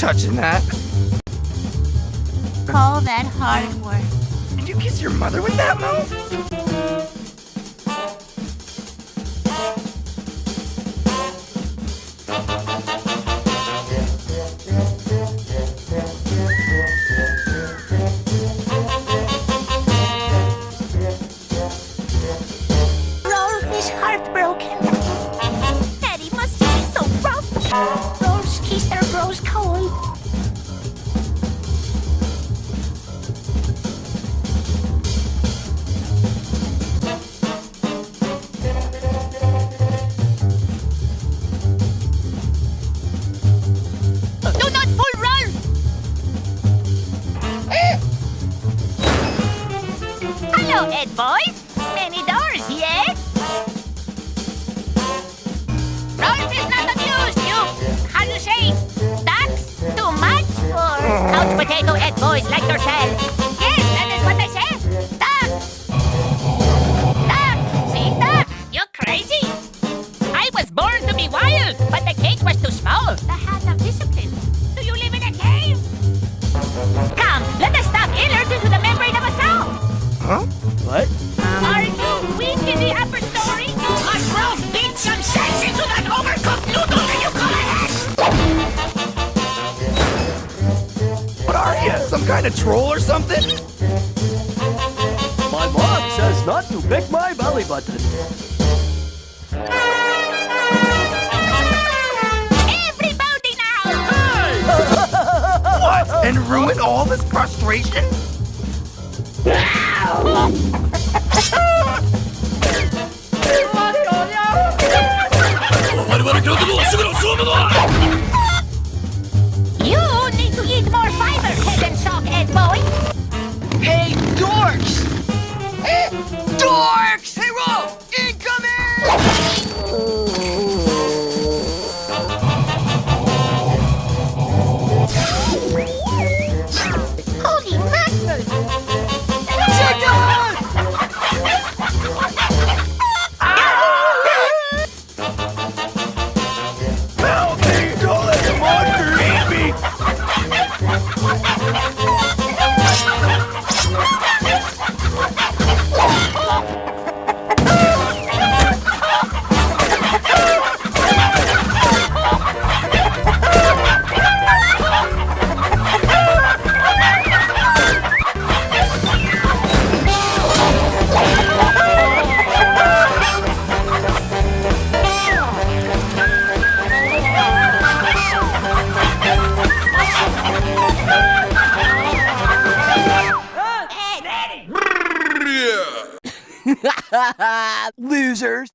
touching that. Call that hard work. Did you kiss your mother with that move? Rolf is heartbroken. Eddy must be so rough. Rolf's keister grows cold. Do not fool Rolf! Hello, Ed boys. Many doors, yes? Rolf is not amused, you. How do you say? That's too much for couch potato Ed boys like yourself. Yes, that is what I said. Duck. Duck. See, Duck? You're crazy. I was born to be wild, but the cage was too small. The hand of discipline. Do you live in a cave? Come, let us stop innards into the membrane of a cell. Huh? What? Are you weak in the upper story? Must Rolf beat some sense into that overcooked noodle that you call a hash? What are you? Some kind of troll or something? My mom says not to pick my belly button. Everybody now! What? And ruin all this frustration? You need to eat more fiber, head and sock, Ed boy. Hey, dorks! Dorks! Hey, Rolf! Incoming! Holy mackerel! Help me! Don't let the monster eat me! Losers.